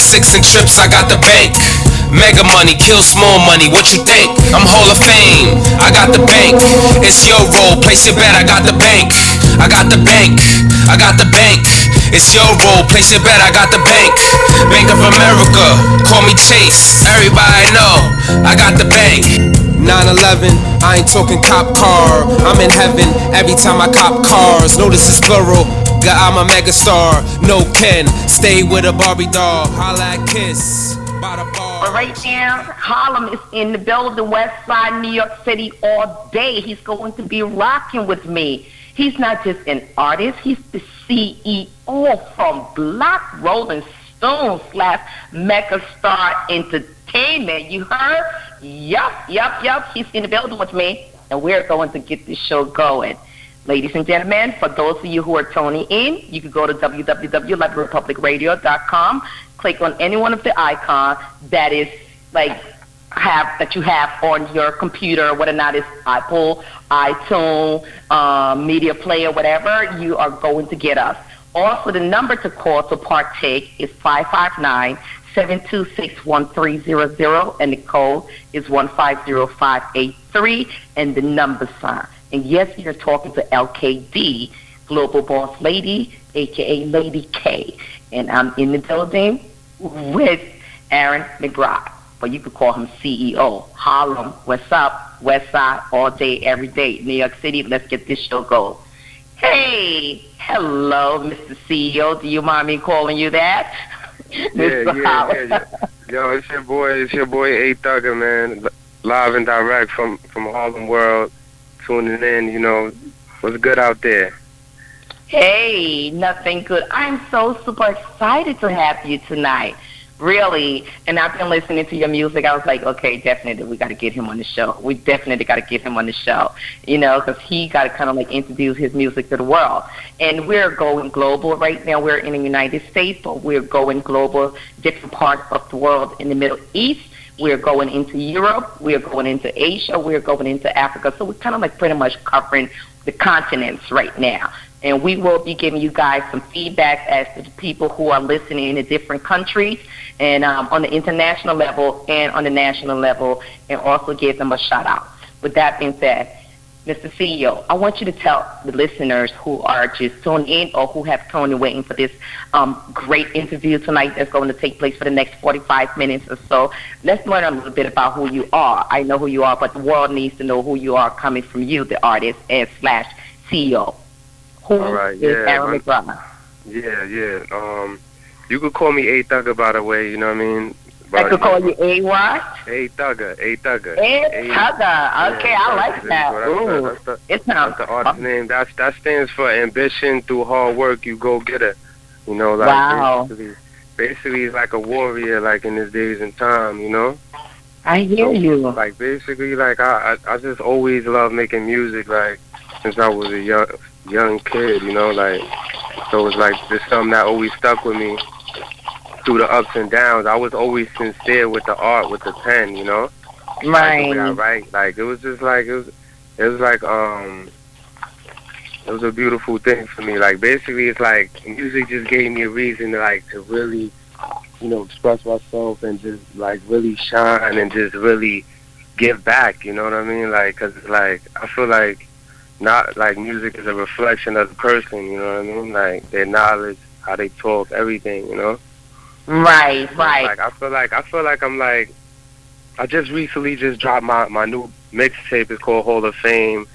six and trips, I got the bank. Mega money, kill small money, what you think? I'm Hall of Fame, I got the bank. It's your role, place your bet, I got the bank. I got the bank, I got the bank. It's your role, place your bet, I got the bank. Bank of America, call me Chase. Everybody know, I got the bank. 9/11, I ain't talking cop car. I'm in heaven every time I cop cars. Notice it's plural, I'm a megastar. No Ken, stay with a Barbie doll. Holla at Kiss, by the bar. But right now, Harlem is in the building, West Side, New York City all day. He's going to be rocking with me. He's not just an artist, he's the CEO from Black Rolling Stones / Megastar Entertainment. You heard? Yup. He's in the building with me, and we're going to get this show going. Ladies and gentlemen, for those of you who are tuning in, you can go to www.libertypublicradio.com, click on any one of the icons that is that you have on your computer, whether or not it's Apple, iTunes, media player, whatever, you are going to get us. Also, the number to call to partake is 559-726-1300, and the code is 150583, and the number sign. And yes, you're talking to LKD, Global Boss Lady, a.k.a. Lady K. And I'm in the building with Aaron McGrath. But you could call him CEO. Harlem, what's up? West Side, all day, every day. New York City, let's get this show going. Hey, hello, Mr. CEO. Do you mind me calling you that? Yeah. Yo, it's your boy Athugbrs, man. Live and direct from Harlem World. Tuning in, you know, what's good out there? Hey, nothing good. I'm so super excited to have you tonight. Really, and I've been listening to your music. I was like, okay, definitely, we got to get him on the show. We definitely got to get him on the show, you know, because he got to kind of like introduce his music to the world. And we're going global right now. We're in the United States, but we're going global, different parts of the world in the Middle East. We're going into Europe. We're going into Asia. We're going into Africa. So we're kind of like pretty much covering the continents right now. And we will be giving you guys some feedback as to the people who are listening in the different countries and on the international level and on the national level, and also give them a shout out. With that being said, Mr. CEO, I want you to tell the listeners who are just tuning in or who have tuned in waiting for this great interview tonight that's going to take place for the next 45 minutes or so. Let's learn a little bit about who you are. I know who you are, but the world needs to know who you are coming from you, the artist and / CEO. Who is Aaron McGrath? Yeah. You could call me Athugbrs, by the way, you know what I mean? But I could call you A what? Athugbrs. Athugbrs. Okay, I like that. Ooh, it sounds the artist name. That stands for ambition through hard work. You go get it. You know, like wow. Basically, it's like a warrior, like in his days and time. You know. I hear you. Like basically, like I just always loved making music, like since I was a young kid. You know, like so it's like just something that always stuck with me. Through the ups and downs, I was always sincere with the art, with the pen, you know. Right. Like the way I write, like it was just like it was a beautiful thing for me. Like basically, it's like music just gave me a reason to really, you know, express myself and just like really shine and just really give back. You know what I mean? Like, 'cause it's like I feel like not like music is a reflection of the person. You know what I mean? Like their knowledge, how they talk, everything. You know. Right. Like I feel like I'm like I just recently just dropped my new mixtape. It's called Hall of Fame.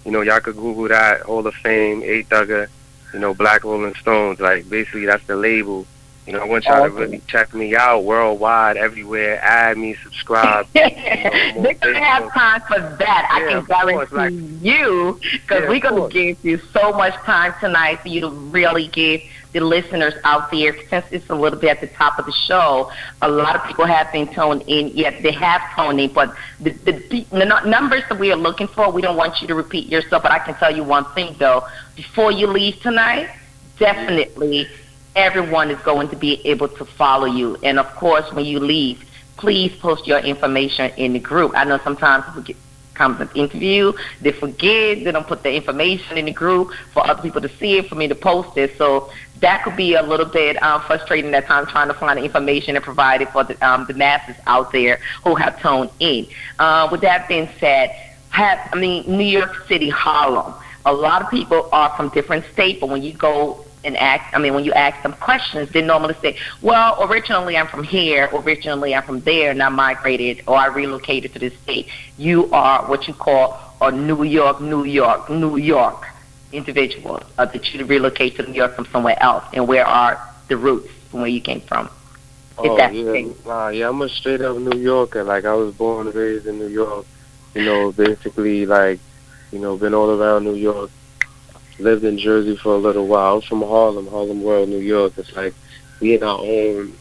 You know, y'all could Google that, Hall of Fame, Athugbrs, you know, Black Rolling Stones. Like basically that's the label. You know, I want y'all to really check me out worldwide, everywhere. Add me, subscribe. They're gonna have time for that. I can guarantee you, because we're gonna give you so much time tonight for you to really give the listeners out there, since it's a little bit at the top of the show. A lot of people have been tuned in. Yes, they have tuned in, but the numbers that we are looking for, we don't want you to repeat yourself. But I can tell you one thing though: before you leave tonight, definitely everyone is going to be able to follow you. And of course, when you leave, please post your information in the group. I know sometimes we get comes an interview, they forget, they don't put the information in the group for other people to see it, for me to post it. So that could be a little bit frustrating at times, trying to find the information and provide it for the masses out there who have tuned in. With that being said, New York City, Harlem, a lot of people are from different states, but when you go and when you ask them questions, they normally say, well, originally I'm from here, originally I'm from there, and I migrated or I relocated to this state. You are what you call a New York individual, that you relocate to New York from somewhere else, and where are the roots from where you came from? Yeah, I'm a straight up New Yorker. Like, I was born and raised in New York, basically, like, been all around New York. Lived in Jersey for a little while. I'm from Harlem World, New York. It's like we in our own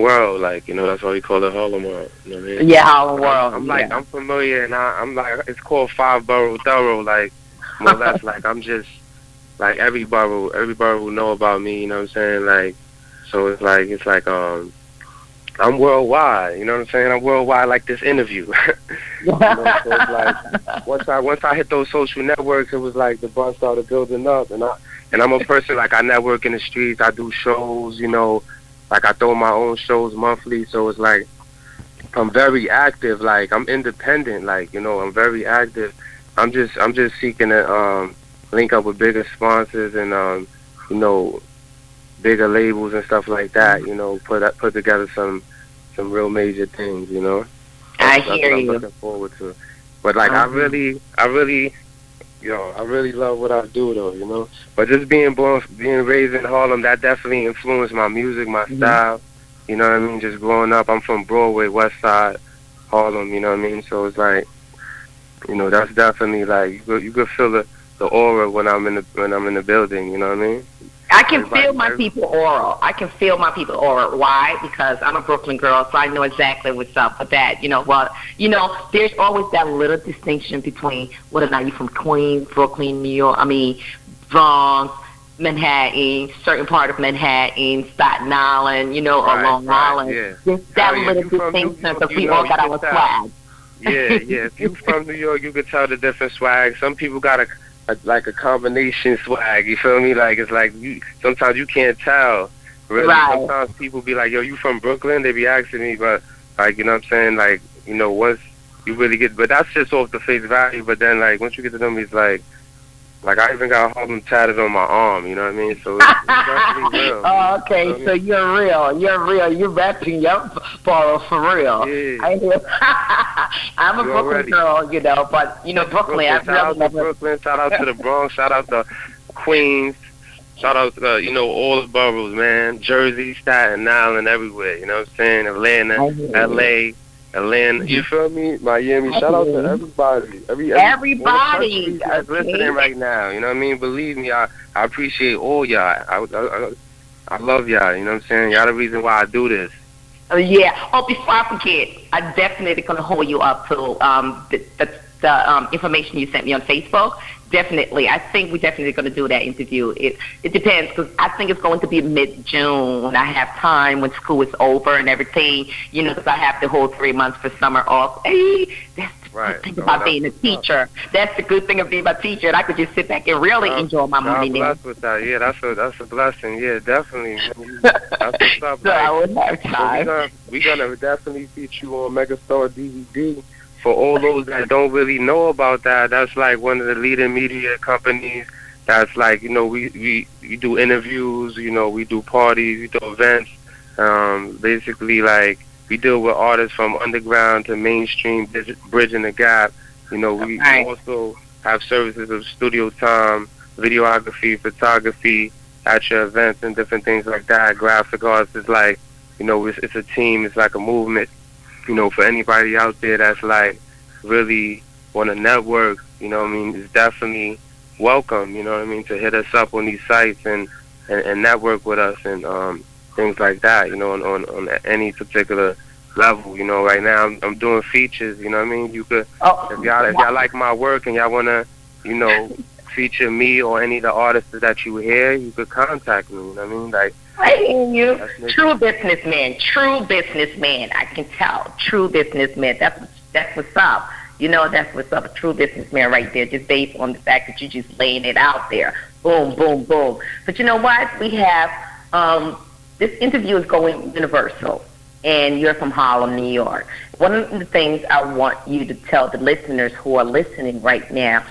world. Like, that's why we call it Harlem World. You know what I mean? Yeah, Harlem World. I'm familiar, and I'm like, it's called 5-borough thorough. Like, more or less, like, I'm just like every borough will know about me. You know what I'm saying? Like, so it's like I'm worldwide, you know what I'm saying? I'm worldwide like this interview. So it's like once I hit those social networks, it was like the buzz started building up, and I'm a person, like, I network in the streets, I do shows, like I throw my own shows monthly, so it's like I'm very active, like I'm independent, like, I'm very active. I'm just seeking to link up with bigger sponsors and bigger labels and stuff like that, put together some real major things, I That's hear what I'm you. looking forward to. But like, I really love what I do, though, But just being raised in Harlem, that definitely influenced my music, my style. You know what I mean? Just growing up, I'm from Broadway, West Side, Harlem. You know what I mean? So it's like, that's definitely like you could feel the aura when I'm in the building. You know what I mean? I can feel my people aura. Why? Because I'm a Brooklyn girl, so I know exactly what's up with that. There's always that little distinction between whether or not you're from Queens, Brooklyn, New York, Bronx, Manhattan, certain part of Manhattan, Staten Island, or Long Island. Yeah. There's that little distinction because we all got our swag. Yeah. If you from New York, you could tell the different swag. Some people got a combination swag, you feel me? Like, it's like sometimes you can't tell. Really, right. Sometimes people be like, yo, you from Brooklyn? They be asking me, but like, you know what I'm saying? Like, once you really get, but that's just off the face value. But then, like, once you get to them, it's like I even got Harlem tatted on my arm, you know what I mean? So it's definitely real. Oh, okay, so you're real. You're rapping your borough for real. Yeah. I'm a Brooklyn girl, but Brooklyn. Shout out to Brooklyn. Shout out to the Bronx. Shout out to Queens. Shout out to all the boroughs, man. Jersey, Staten Island, everywhere. You know what I'm saying? Atlanta, LA. You feel me? Miami. Shout out to everybody. Everybody that's listening right now. You know what I mean? Believe me, I appreciate all y'all. I love y'all. You know what I'm saying? Y'all the reason why I do this. Yeah. Oh, before I forget, I'm definitely gonna hold you up to the information you sent me on Facebook. Definitely, I think we're definitely going to do that interview. It depends, because I think it's going to be mid-June when I have time, when school is over and everything, because I have the whole 3 months for summer off. Hey, that's the good thing about being a teacher. That's the good thing of being a teacher, and I could just sit back and really enjoy my money now. With that. Yeah, that's a blessing. Yeah, definitely. That's what's up. So I wouldn't have time. So we're gonna definitely feature you on Megastar DVD. For all those that don't really know about that, that's like one of the leading media companies. That's like, we do interviews, we do parties, we do events. Basically, like, we deal with artists from underground to mainstream, bridging the gap. We also have services of studio time, videography, photography at your events and different things like that. Graphic arts is like, it's a team, it's like a movement. For anybody out there that's like really want to network, it's definitely welcome, to hit us up on these sites and network with us and things like that, on any particular level. Right now I'm doing features, you could, if y'all like my work and y'all want to, feature me or any of the artists that you hear, you could contact me, like, I hear you. True businessman. I can tell. True businessman. That's what's up. You know, that's what's up. A true businessman right there, just based on the fact that you're just laying it out there. Boom, boom, boom. But you know what? We have, this interview is going universal, and you're from Harlem, New York. One of the things I want you to tell the listeners who are listening right now,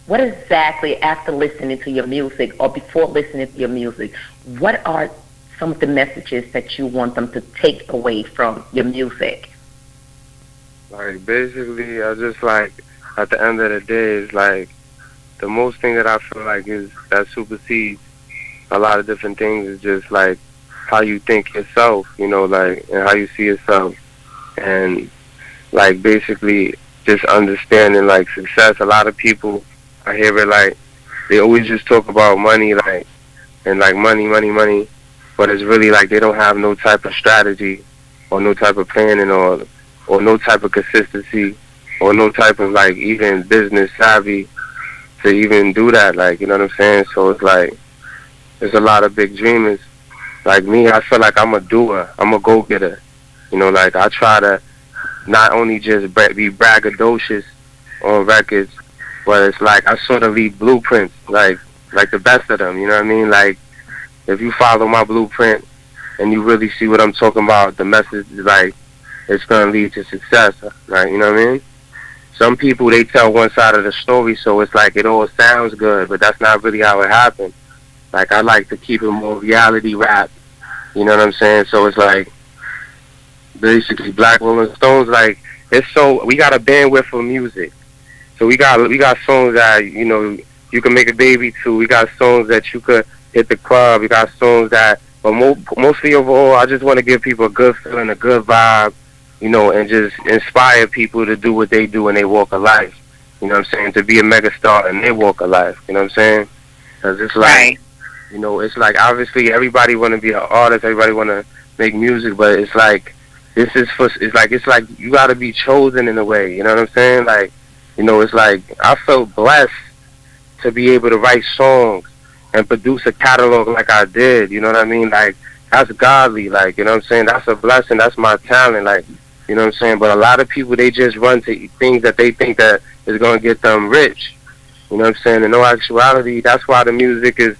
what exactly, after listening to your music or before listening to your music, what are some of the messages that you want them to take away from your music? Like, basically, I just, like, at the end of the day, it's like, the most thing that I feel like is that supersedes a lot of different things is just, like, how you think yourself, you know, like, and how you see yourself. And, like, basically, just understanding, like, success. A lot of people, I hear it, like, they always just talk about money, like, and, like, money, money, money. But it's really, like, they don't have no type of strategy or no type of planning or no type of consistency or no type of, like, even business savvy to even do that, like, you know what I'm saying? So it's like, there's a lot of big dreamers. Like me, I feel like I'm a doer. I'm a go-getter. You know, like, I try to not only just be braggadocious on records, but it's like I sort of leave blueprints, like the best of them, you know what I mean? Like, if you follow my blueprint and you really see what I'm talking about, the message is like, it's going to lead to success, right? You know what I mean? Some people, they tell one side of the story, so it's like it all sounds good, but that's not really how it happened. Like, I like to keep it more reality rap, you know what I'm saying? So it's like, basically, Black Rolling Stones, like, it's so, we got a bandwidth for music. So we got songs that, you know, you can make a baby to. We got songs that you could hit the club. We got songs that, but mostly overall, I just want to give people a good feeling, a good vibe, you know, and just inspire people to do what they do in their walk of life. You know what I'm saying? To be a megastar in their walk of life. You know what I'm saying? Because it's like, Right. you know, it's like, obviously everybody want to be an artist, everybody want to make music, but it's like, this is for, it's like you got to be chosen in a way. You know what I'm saying? Like, you know, it's like, I felt blessed to be able to write songs and produce a catalog like I did. You know what I mean? Like, that's godly. Like, you know what I'm saying? That's a blessing. That's my talent. Like, you know what I'm saying? But a lot of people, they just run to things that they think that is going to get them rich. You know what I'm saying? In no actuality, that's why the music is,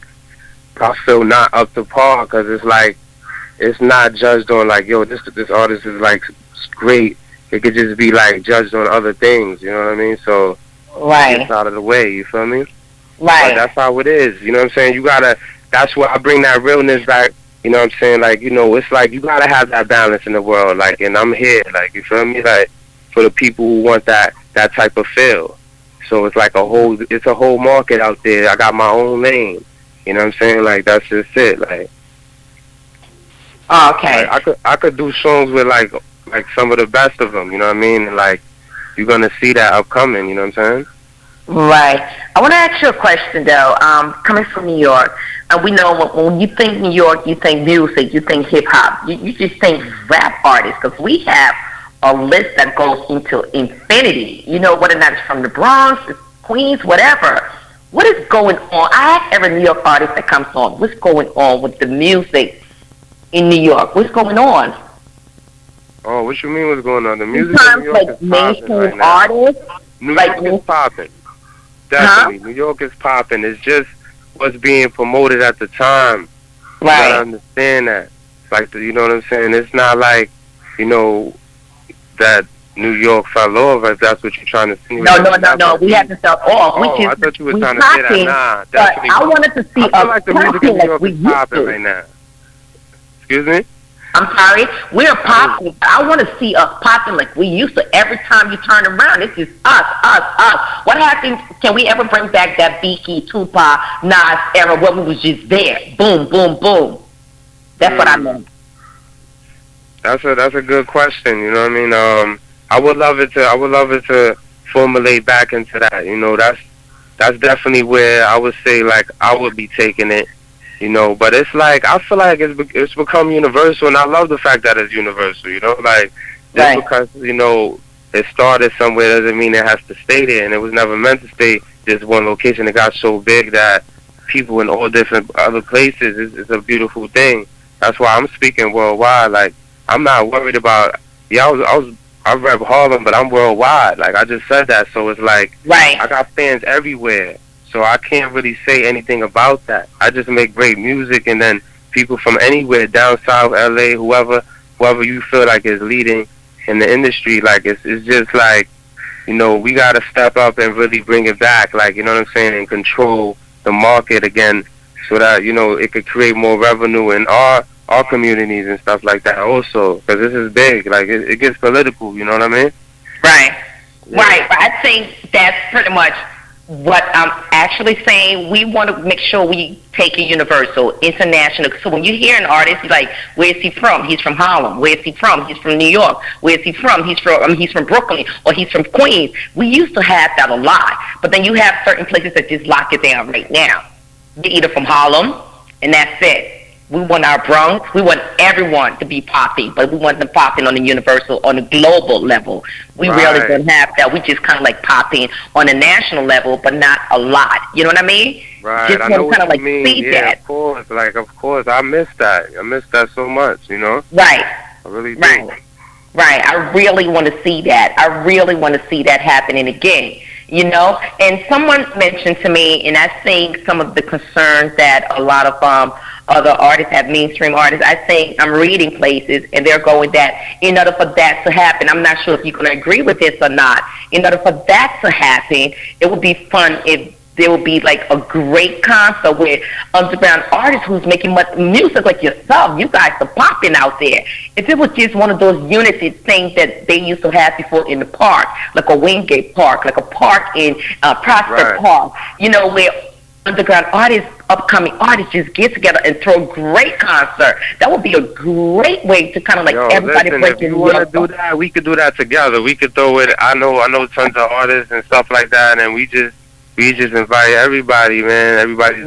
I feel, not up to par, because it's like, it's not judged on like, yo, this artist is like great. It could just be like judged on other things, you know what I mean? So, Right. it's out of the way, you feel me? Right. But that's how it is, you know what I'm saying? You gotta, that's where I bring that realness back, you know what I'm saying? Like, you know, it's like, you gotta have that balance in the world, like, and I'm here, like, you feel me? Like, for the people who want that type of feel. So it's like it's a whole market out there. I got my own lane, you know what I'm saying? Like, that's just it, like. Oh, okay. Like, I could do songs with like some of the best of them, you know what I mean? And like, you're gonna see that upcoming, you know what I'm saying? Right. I want to ask you a question, though. Coming from New York, we know when you think New York, you think music, you think hip-hop. You just think rap artists, because we have a list that goes into infinity. You know, whether or not it's from the Bronx, Queens, whatever. What is going on? I ask every New York artist that comes on, what's going on with the music in New York? What's going on? Oh, what you mean what's going on? The music in Sometimes, New York like, is popping right mainstream now. artists. New like, York is popping. Definitely. New York is popping. It's just what's being promoted at the time. You Right. gotta understand that. Like, you know what I'm saying? It's not like, you know, that New York fell off, if that's what you're trying to see. No. We haven't fell off. Oh, I thought you were trying to say that. Nah, but definitely. I wanted to see I feel like the music in New York we is used popping to. right now. Excuse me? I'm sorry. We're popping. I want to see us popping like we used to. Every time you turn around, it's just us. What happened? Can we ever bring back that Biggie, Tupac, Nas era where we was just there? Boom, boom, boom. That's what I meant. That's a good question. You know what I mean? I would love it to formulate back into that. You know, that's definitely where I would say, like, I would be taking it. You know, but it's like, I feel like it's become universal, and I love the fact that it's universal, you know, like, just because, you know, it started somewhere doesn't mean it has to stay there, and it was never meant to stay just one location. It got so big that people in all different other places, it's a beautiful thing. That's why I'm speaking worldwide. Like, I'm not worried about, I I rep Harlem, but I'm worldwide. Like I just said that, so it's like Right. I got fans everywhere. So I can't really say anything about that. I just make great music, and then people from anywhere, down south, LA, whoever you feel like is leading in the industry, like it's just like, you know, we gotta step up and really bring it back, like, you know what I'm saying, and control the market again, so that, you know, it could create more revenue in our communities and stuff like that also, because this is big, like it gets political, you know what I mean? Right. Yeah. Right. I think that's pretty much what I'm actually saying. We want to make sure we take it universal, international. So when you hear an artist, you're like, where is he from? He's from Harlem. Where is he from? He's from New York. Where is he from? He's from Brooklyn, or he's from Queens. We used to have that a lot, but then you have certain places that just lock it down right now. You're either from Harlem, and that's it. We want our Bronx. We want everyone to be popping, but we want them popping on a universal, on a global level. We really don't have that. We just kind of like popping on a national level, but not a lot. You know what I mean? Right. Just I know want to kind what of you like mean. see Yeah, that. of course. Like, of course. I miss that. I miss that so much, you know? Right. I really do. Right. Right. I really want to see that. I really want to see that happening again. You know, and someone mentioned to me, and I think some of the concerns that a lot of other artists have, mainstream artists, I think I'm reading places, and they're going that in order for that to happen, I'm not sure if you're going to agree with this or not, in order for that to happen, it would be fun if there would be like a great concert with underground artists who's making music like yourself. You guys are popping out there. If it was just one of those unity things that they used to have before in the park, like a Wingate Park, like a park in Prospect Park, you know, where underground artists, upcoming artists just get together and throw a great concert. That would be a great way to kind of like everybody break if you want to do that, we could do that together. We could throw it. I know tons of artists and stuff like that, and we just invite everybody, man. Everybody's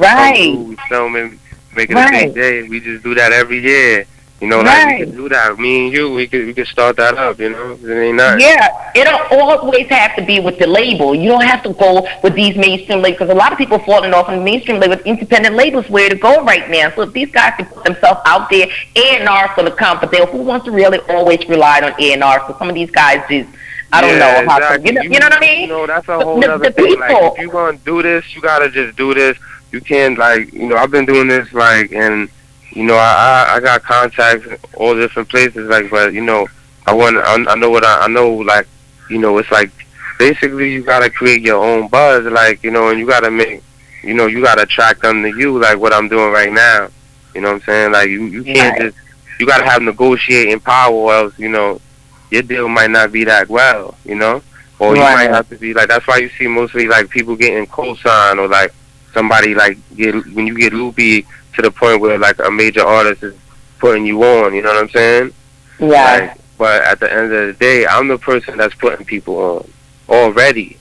we filming, making a big day. We just do that every year. You know, like we can do that. Me and you, we could start that up, you know? It ain't nothing. Yeah, it don't always have to be with the label. You don't have to go with these mainstream labels, because a lot of people falling off on the mainstream labels. Independent labels where to go right now. So if these guys can put themselves out there, A&R's going to come, but then who wants to really always rely on A&R? So some of these guys just, I don't know how to, you know what I mean? You know, that's a whole other thing. Like, if you're going to do this, you got to just do this. You can't, like, you know, I've been doing this, like, and, you know, I got contacts in all different places, like, but, you know, I know, like, you know, it's like, basically you got to create your own buzz, like, you know, and you got to make, you know, you got to attract them to you, like what I'm doing right now. You know what I'm saying? Like, you can't just, you got to have negotiating power, or else, you know, your deal might not be that well, you know? Or you might have to be, like, that's why you see mostly, like, people getting co-signed, or, like, somebody, like, when you get loopy to the point where, like, a major artist is putting you on, you know what I'm saying? Yeah. Like, but at the end of the day, I'm the person that's putting people on already.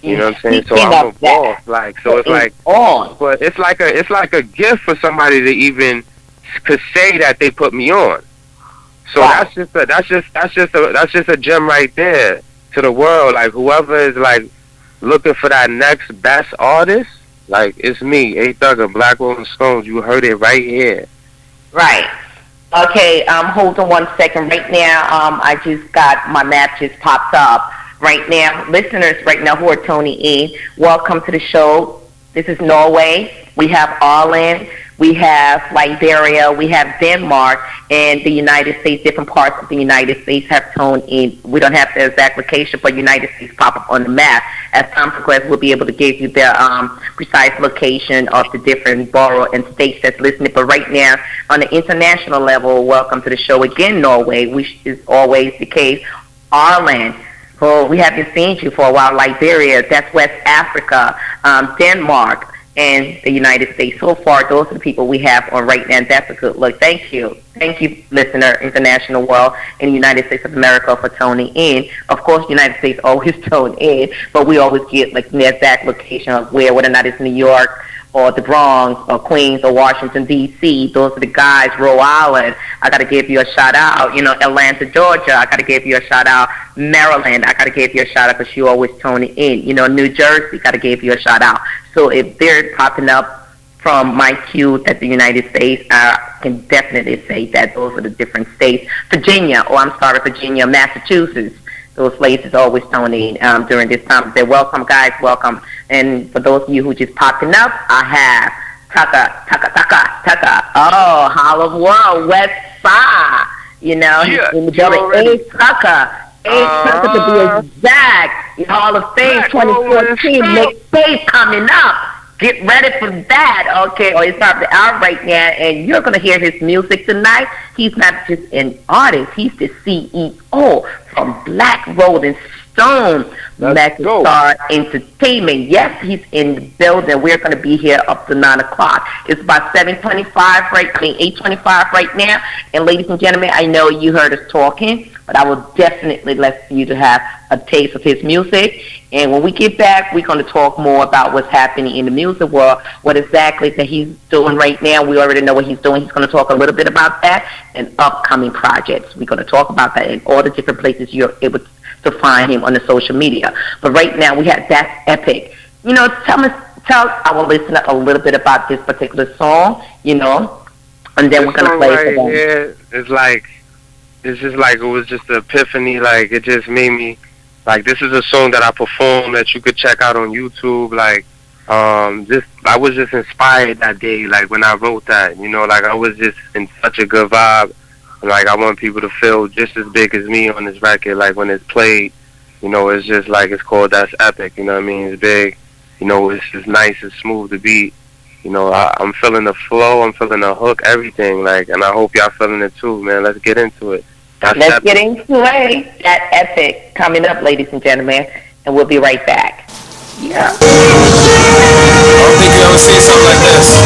You know what I'm saying? So I'm a boss, like, so it's like, but it's like a gift for somebody to even could say that they put me on. So that's just a gem right there to the world. Like, whoever is, like, looking for that next best artist, like, it's me, Athugbrs, Black Rolling Stones. You heard it right here. Right. Okay, hold on 1 second. Right now, I just got, my map just popped up. Right now, listeners right now who are tuning in, welcome to the show. This is Norway. We have Ireland. We have Liberia. We have Denmark, and the United States. Different parts of the United States have tuned in. We don't have the exact location, but United States pop up on the map. As time progresses, we'll be able to give you the precise location of the different borough and states that's listening. But right now, on the international level, welcome to the show again, Norway, which is always the case. Ireland. Oh, we haven't seen you for a while. Liberia, that's West Africa, Denmark, and the United States. So far, those are the people we have on right now, and that's a good look. Thank you. Thank you, listener, international world, and the United States of America for tuning in. Of course, the United States always tune in, but we always get like the exact location of whether or not it's New York, or the Bronx, or Queens, or Washington, D.C. Those are the guys. Rhode Island, I got to give you a shout-out. You know, Atlanta, Georgia, I got to give you a shout-out. Maryland, I got to give you a shout-out because you always tune in. You know, New Jersey, got to give you a shout-out. So if they're popping up from my queue at the United States, I can definitely say that those are the different states. Virginia, Virginia, Massachusetts, those ladies always tuning in during this time. Say welcome, guys, welcome. And for those of you who just popping up, I have Tucker. Oh, Hollow World, West Side. You know, yeah, in the building. Tucker to be exact. Hall of Fame 2014 mixtape coming up. Get ready for that, okay? Or it's probably out right now, and you're going to hear his music tonight. He's not just an artist. He's the CEO from Black Rolling Stone, Megastar Entertainment. Yes, he's in the building. We're going to be here up to 9 o'clock. It's about 8:25 right now. And ladies and gentlemen, I know you heard us talking, but I will definitely let you to have a taste of his music. And when we get back, we're going to talk more about what's happening in the music world, what exactly that he's doing right now. We already know what he's doing. He's going to talk a little bit about that and upcoming projects. We're going to talk about that in all the different places you're able to find him on the social media. But right now, we have That's Epic. You know, tell our listener a little bit about this particular song, you know, and then we're going to play it for them. Yeah, it's just like it was just an epiphany. Like, it just made me, like, this is a song that I performed that you could check out on YouTube. Like, I was just inspired that day, like, when I wrote that, you know, like, I was just in such a good vibe. Like, I want people to feel just as big as me on this record. Like, when it's played, you know, it's just like, it's called That's Epic, you know what I mean? It's big, you know, it's just nice, it's smooth to beat. You know, I'm feeling the flow, I'm feeling the hook, everything, like, and I hope y'all feeling it too, man. Let's get into it. Let's get into it. That Epic coming up, ladies and gentlemen, and we'll be right back. Yeah. I don't think you ever seen something like this.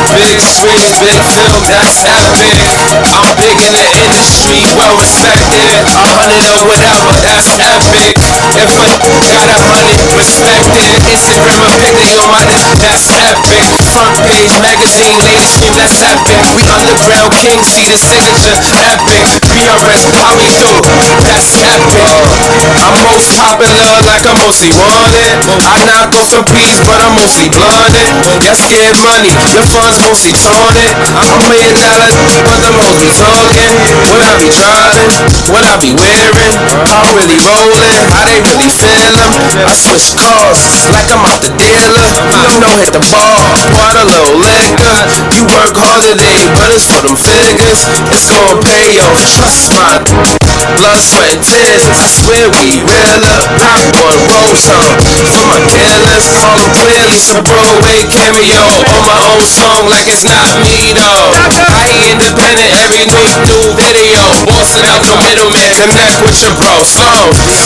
Big screen, big film, that's epic. I'm big in the industry, well respected. 100 or whatever, that's epic. If I got 100, respected. Instagram a picture on my that's epic. Front page magazine, ladies scream, that's epic. We underground kings, see the signature, epic. BRS, how we do, that's epic. I'm most popular, like I'm mostly wanted. I knock on some peas, but I'm mostly blunted. Yes, get money, your funds mostly taunted. I'm $1 million, but the most be talking. What I be driving, what I be wearing, how I'm really rolling, how they really feelin'. I switch cars, like I'm out the dealer. You know, hit the bar, pour a little liquor. You work hard today, but it's for them figures. It's gonna pay off, trust my blood, sweat, and tears. I swear we realer. Pop one, roll some for my killers. Call them clearly, some Broadway cameo on my own song, like it's not me though. I independent, every new video. Bossing out no middleman, the neck with your bro. So,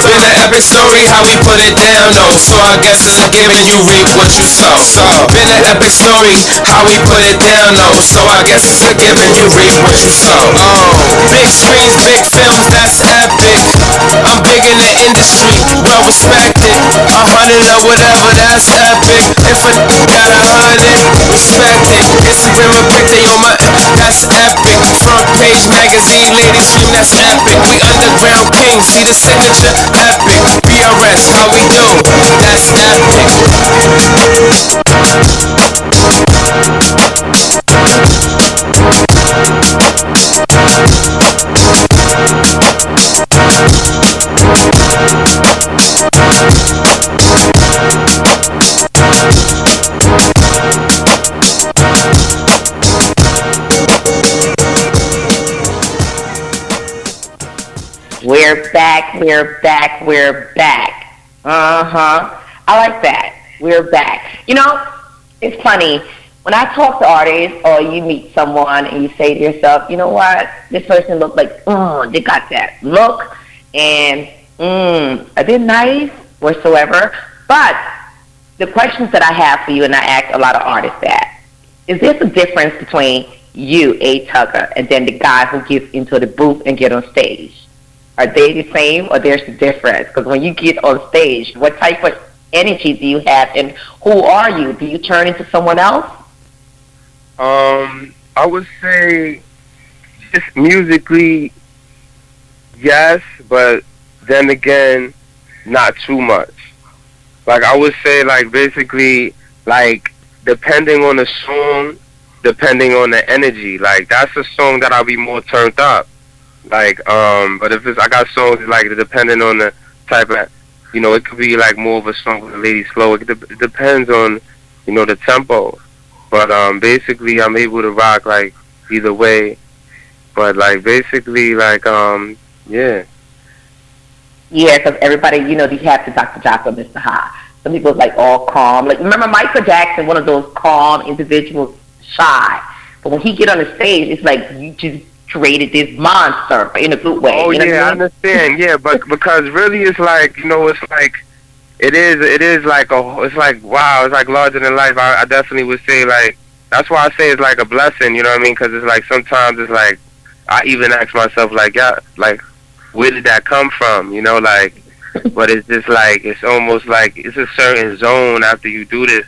been an epic story, how we put it down though. So I guess it's a given, you reap what you sow. So, been an epic story, how we put it down though. So I guess it's a given, you reap what you sow. Big screens, big films, that's epic. I'm big in the industry, well respected. 100 or whatever, that's epic. If I got 100, respect it. Instagram a picture on my, that's epic. Front page magazine, ladies scream, that's epic. We underground kings, see the signature, epic. BRS, how we do, that's epic. We're back. I like that. We're back. You know, it's funny. When I talk to artists or you meet someone and you say to yourself, you know what, this person looks like, they got that look and a bit nice whatsoever. But the questions that I have for you, and I ask a lot of artists that, is there a difference between you, A. Tucker, and then the guy who gets into the booth and get on stage? Are they the same or there's a difference? Because when you get on stage, what type of energy do you have and who are you? Do you turn into someone else? I would say just musically, yes, but then again, not too much. Like, I would say, like, basically, like, depending on the song, depending on the energy, like, that's a song that I'll be more turned up. Like, but if it's, I got songs like depending on the type of, it could be like more of a song with a lady slow. It depends on, the tempo. But basically, I'm able to rock like either way. But like basically, like yeah. Yeah, because everybody, they have to Dr. Jocko, Mr. High. Some people like all calm. Like remember Michael Jackson, one of those calm individuals, shy. But when he get on the stage, it's like you just created this monster in a good way. Oh you know yeah, what I understand. Yeah, but because really, it's like it's like it is like it's like wow, it's like larger than life. I definitely would say like that's why I say it's like a blessing. You know what I mean? Because it's like sometimes it's like I even ask myself like yeah, like where did that come from? Like. But it's just like it's almost like it's a certain zone after you do this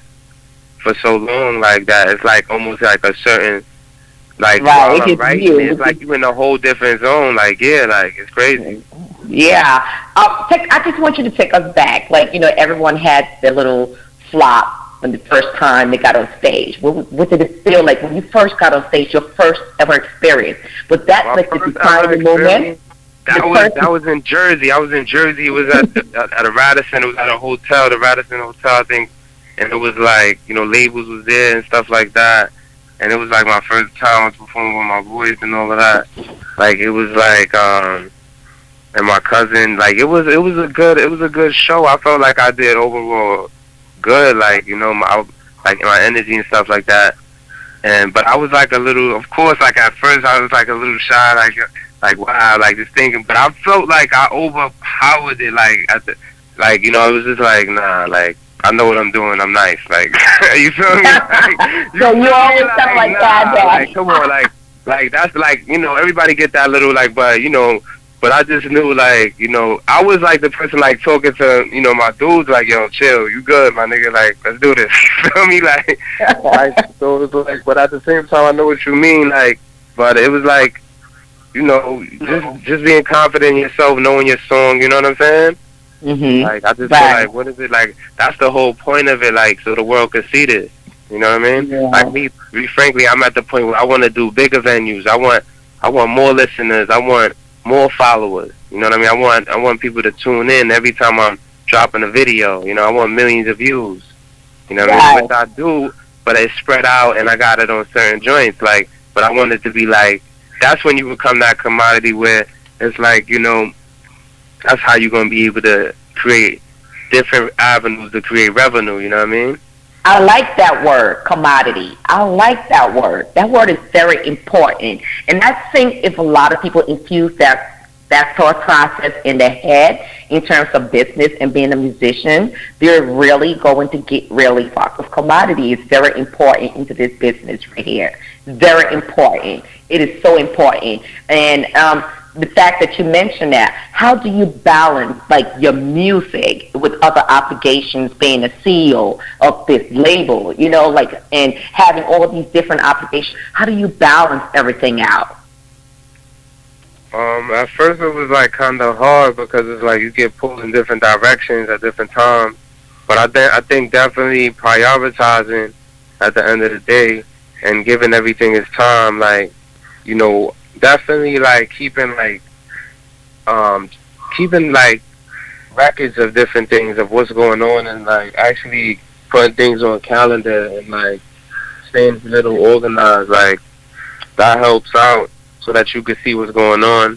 for so long like that. It's like almost like a certain like right, while I'm writing, it's like you in a whole different zone. Like yeah, like it's crazy. Yeah. I just want you to take us back. Like everyone had their little flop when the first time they got on stage. What did it feel like when you first got on stage? Your first ever experience? Was that like the defining moment? That was in Jersey. I was in Jersey. It was at a Radisson. It was at a hotel, the Radisson Hotel, I think. And it was like, labels was there and stuff like that. And it was like my first time I was performing with my voice and all of that. Like it was like, and my cousin, like it was a good show. I felt like I did overall good, like my energy and stuff like that. But I was like a little, of course, like at first I was like a little shy, like wow, like just thinking, but I felt like I overpowered it, it was just like, nah, like, I know what I'm doing, I'm nice, like, you feel me? Like, so you always felt like that, like, come on, like, that's like, everybody get that little, like, but I just knew, like, I was like the person, like, talking to, my dudes, like, yo, chill, you good, my nigga, like, let's do this, you feel me, like, so it was like, but at the same time, I know what you mean, like, but it was like, just being confident in yourself, knowing your song, you know what I'm saying? Mm-hmm. Like, I just feel like, what is it, like, that's the whole point of it, like, so the world can see this, you know what I mean? Yeah. Like, me, frankly, I'm at the point where I want to do bigger venues, I want more listeners, I want more followers, you know what I mean? I want people to tune in every time I'm dropping a video, I want millions of views, you know what I mean? Which I do, but it's spread out, and I got it on certain joints, like, but I want it to be like, that's when you become that commodity where it's like, that's how you're going to be able to create different avenues to create revenue, you know what I mean? I like that word, commodity. I like that word. That word is very important. And I think if a lot of people infuse that thought process in their head in terms of business and being a musician, they're really going to get really fucked with commodity. It's very important into this business right here. Very important. It is so important. And the fact that you mentioned that, how do you balance like your music with other obligations, being a CEO of this label, and having all these different obligations? How do you balance everything out? At first it was like kind of hard because it's like you get pulled in different directions at different times. But I think definitely prioritizing at the end of the day and giving everything its time, like, definitely like keeping like records of different things of what's going on and like actually putting things on a calendar and like staying a little organized, like that helps out so that you can see what's going on.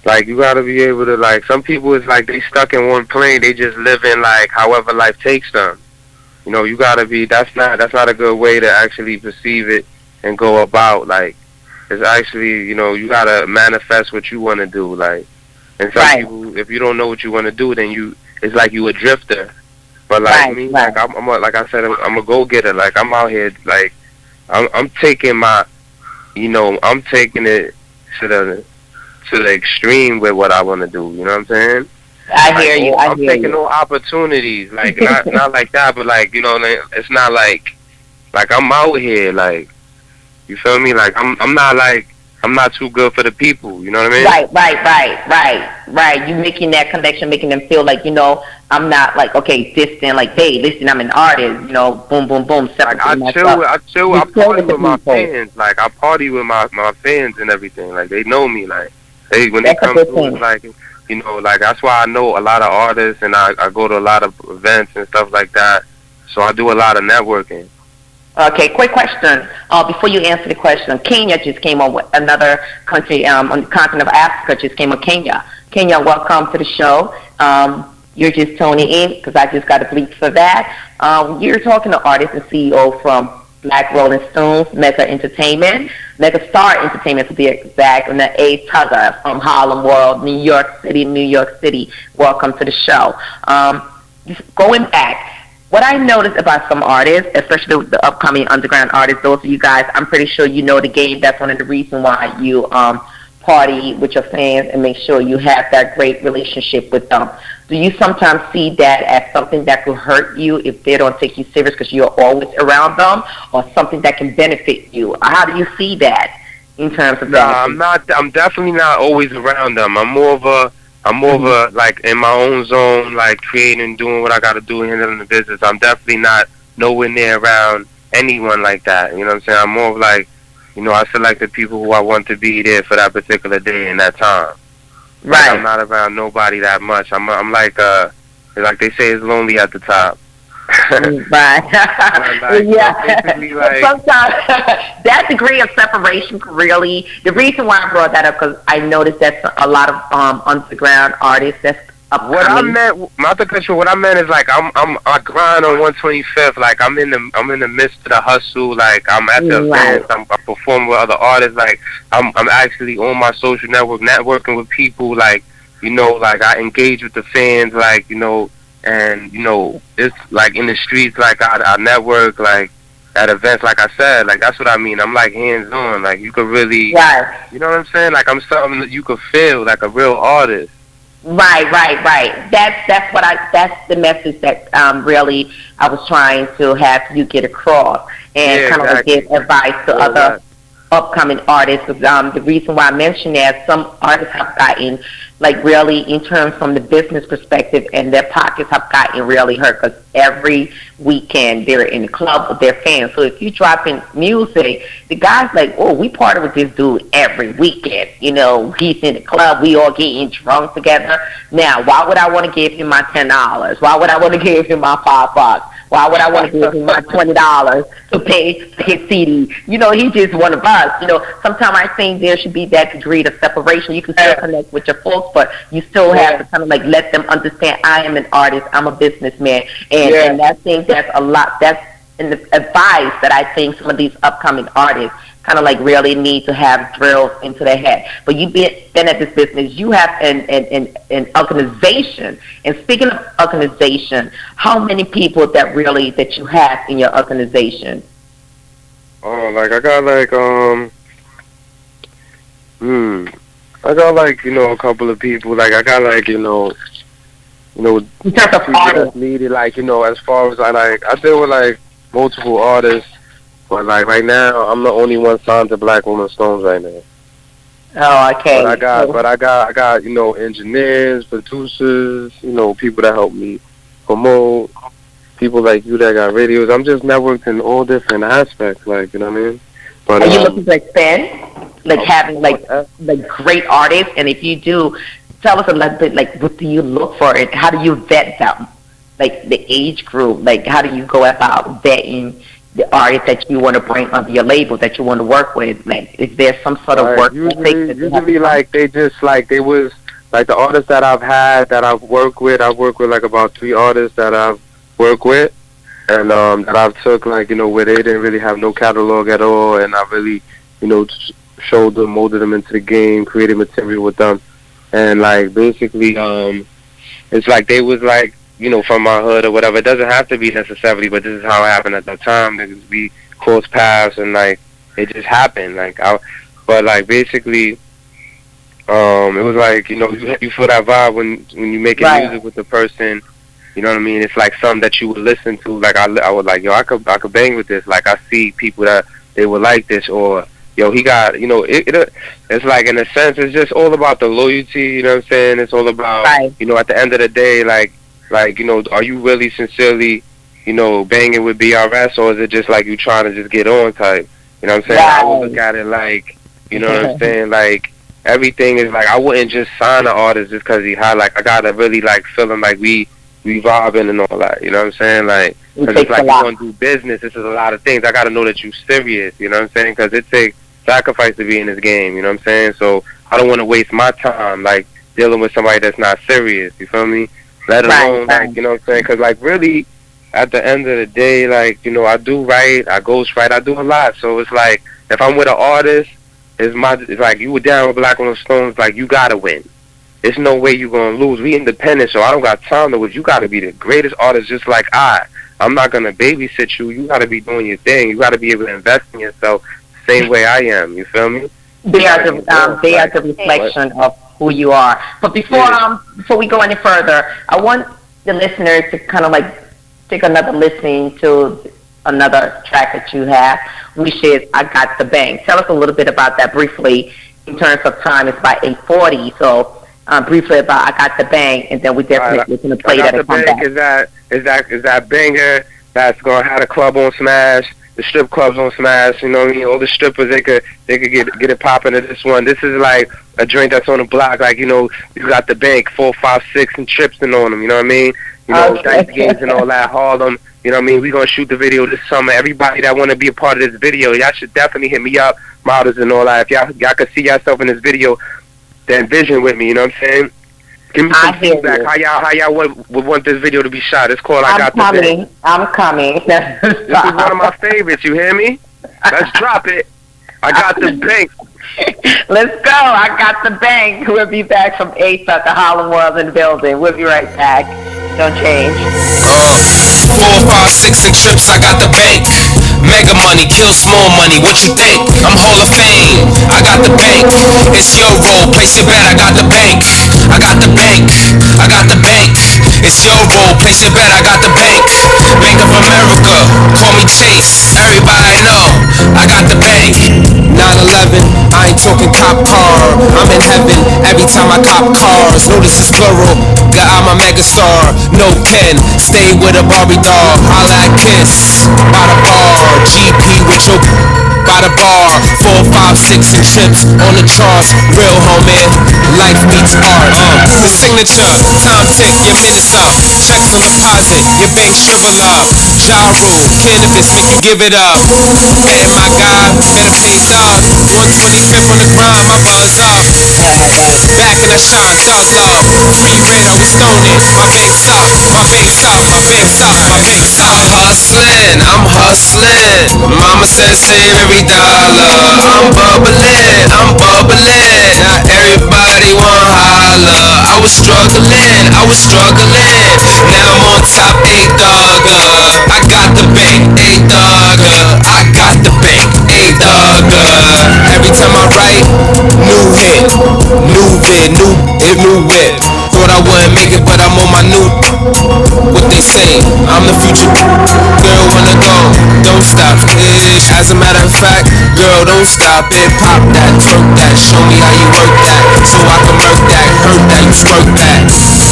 Like you gotta be able to, like, some people is like they stuck in one plane, they just living like however life takes them. You gotta be, that's not a good way to actually perceive it and go about, like, it's actually, you gotta manifest what you want to do, like, and some people, if you don't know what you want to do, then it's like you a drifter. But like me, like like I said, I'm a go-getter. Like I'm out here, like I'm taking my, I'm taking it to the extreme with what I want to do. You know what I'm saying? I hear you. I'm taking no opportunities, like not like that, but like it's not like I'm out here, like, you feel me? Like I'm not like I'm not too good for the people. You know what I mean? Right. You making that connection, making them feel like, I'm not like, okay, distant, like, hey, listen, I'm an artist, boom, boom, boom. Like, I party with my fans. Like, I party with my fans and everything. Like, they know me. Like, when they come through, it's like, like, that's why I know a lot of artists, and I go to a lot of events and stuff like that. So I do a lot of networking. Okay, quick question. Before you answer the question, Kenya just came on with another country on the continent of Africa. Just came on Kenya. Kenya, welcome to the show. You're just tuning in because I just got a bleep for that. You're talking to artist and CEO from Black Rolling Stones, Mega Entertainment, Megastar Entertainment to be exact, and the Athugbrs from Harlem World, New York City. Welcome to the show. Just going back. What I noticed about some artists, especially the upcoming underground artists, those of you guys, I'm pretty sure you know the game. That's one of the reasons why you party with your fans and make sure you have that great relationship with them. Do you sometimes see that as something that could hurt you if they don't take you serious because you're always around them, or something that can benefit you? How do you see that in terms of that? I'm definitely not always around them. I'm more of a like in my own zone, like creating, doing what I got to do, handling the business. I'm definitely not nowhere near around anyone like that. You know what I'm saying? I'm more of like, I select the people who I want to be there for that particular day and that time. Right. Like, I'm not around nobody that much. I'm like they say, it's lonely at the top. Right. Like, sometimes that degree of separation really, the reason why I brought that up, because I noticed that a lot of underground artists that's upcoming. What I meant is like I grind on 125th. Like I'm in the midst of the hustle. Like I'm at the events. I perform with other artists. Like I'm actually on my social network, networking with people. Like like I engage with the fans. Like and it's like in the streets. Like I network. Like at events. Like I said. Like that's what I mean. I'm like hands on. Like you could really. You know what I'm saying? Like I'm something that you could feel like a real artist. Right. That's the message that really I was trying to have you get across, and kind of like give advice to other upcoming artists. The reason why I mentioned that, some artists have gotten, like, really, in terms from the business perspective, and their pockets have gotten really hurt, because every weekend they're in the club with their fans. So if you drop in music, the guy's like, oh, we party with this dude every weekend. He's in the club, we all getting drunk together. Now, why would I want to give him my $10? Why would I want to give him my $5? Why would I want to give him my $20 to pay for his CD? He's just one of us. Sometimes I think there should be that degree of separation. You can still connect with your folks, but you still have to kind of like let them understand, I am an artist, I'm a businessman. And I think that's a lot, that's an advice that I think some of these upcoming artists kind of like really need to have drilled into their head. But you've been at this business, you have an organization. And speaking of organization, how many people that you have in your organization? Oh, like I got like I got like a couple of people. Like I got like in terms of artists needed, like as far as I deal with like multiple artists. But like right now, I'm the only one signed to Black Rolling Stones right now. Oh, okay. But I got engineers, producers, people that help me promote, people like you that got radios. I'm just networked in all different aspects, like, you know what I mean? But are you looking to expand, like having like great artists? And if you do, tell us a little bit, like, what do you look for, and how do you vet them? Like the age group, like how do you go about vetting the artists that you want to bring under your label, that you want to work with? Like, is there some sort of work? Usually like they just like they was like the artists that I've had that I've worked with. I've worked with like about 3 artists that I've worked with, and that I've took like where they didn't really have no catalog at all, and I really showed them, molded them into the game, created material with them, and like basically it's like they was like from my hood or whatever. It doesn't have to be necessarily, but this is how it happened at that time. There could be cross paths, and like it just happened. But like basically, it was like you feel that vibe when you making music with the person. You know what I mean? It's like something that you would listen to. Like I was like, yo, I could bang with this. Like I see people that they would like this, or yo, he got, you know, it's like, in a sense, it's just all about the loyalty, you know what I'm saying? It's all about, Right. you know, at the end of the day, like, you know, are you really sincerely, you know, banging with BRS, or is it just like you trying to just get on type? You know what I'm saying? Right. I would look at it like, you know what I'm saying? Like, everything is like, I wouldn't just sign an artist just because he hot. Like, I gotta really, like, feel him like we vibing and all that. You know what I'm saying? Like, because it's like, you're going to do business. This is a lot of things. I got to know that you serious. You know what I'm saying? Because it takes sacrifice to be in this game. You know what I'm saying? So I don't want to waste my time, like, dealing with somebody that's not serious. You feel me? Let alone, like, you know what I'm saying? Because, like, really, at the end of the day, like, you know, I do write, I ghost write, I do a lot. So it's like, if I'm with an artist, it's like, you were down with Black Rolling Stones, like, you got to win. There's no way you're going to lose. We independent, so I don't got time to lose. You got to be the greatest artist just like I'm not going to babysit you. You got to be doing your thing. You got to be able to invest in yourself the same way I am. You feel me? They are the reflection of who you are. But before we go any further, I want the listeners to kind of like take another listening to another track that you have, which is I Got the Bank. Tell us a little bit about that briefly. In terms of time, it's by 8:40, so briefly about I Got the Bank, and then we definitely going to play that and come back. Is that banger that's gonna have the club on smash, the strip clubs on smash? You know what I mean? All the strippers, they could get it popping to this one. This is like a joint that's on the block. Like, you know, you got the bank 4, 5, 6 and trips and on them. You know what I mean? You know, dice games and all that. Harlem. You know what I mean? We gonna shoot the video this summer. Everybody that wanna be a part of this video, y'all should definitely hit me up, models and all that. If y'all could see yourself in this video, then vision with me. You know what I'm saying? Give me some feedback. How y'all would want this video to be shot? It's called I Got the Bank. I'm coming. This is one of my favorites. You hear me? Let's drop it. I Got the Bank. Let's go. I Got the Bank. We'll be back from 8 at the Harlem World in the building. We'll be right back. Don't change. 4, 5, 6 and trips, I got the bank. Mega money, kill small money, what you think? I'm Hall of Fame, I got the bank. It's your role, place your bet, I got the bank. I got the bank, I got the bank. It's your role, place your bet, I got the bank. Bank of America, call me Chase. Everybody know, I got the bank. 9/11, I ain't talking cop car. I'm in heaven every time I cop cars. Notice it's plural, got I'm a megastar. No Ken, stay with a Barbie doll. Holla at Kiss, by the bar. GP with your by the bar. 4, 5, 6 and trips on the charts. Real homie, life beats art. The signature, time tick, your minutes up. Checks on deposit, your bank shrivel up. Ja Rule, cannabis make you give it up. Hey my God, better face up. 125th on the grind, my buzz up. Back in the shine, thug love. Free red, always stoned it. My bank's up, my bank's up, my bank's up, my bank's up. I'm hustling. Mama said save every dollar. I'm bubbling. Not everybody want holler. I was struggling. Now I'm on top, $8. I got the bank, $8. I got the bank, $8. Every time I write, new hit, new vid, new whip. Thought I wouldn't make it, but I'm on my new. What they say, I'm the future. Girl, wanna go, don't stop. Ish. As a matter of fact, girl, don't stop it. Pop that, twerk that, show me how you work that, so I can murk that, hurt that, you twerk that.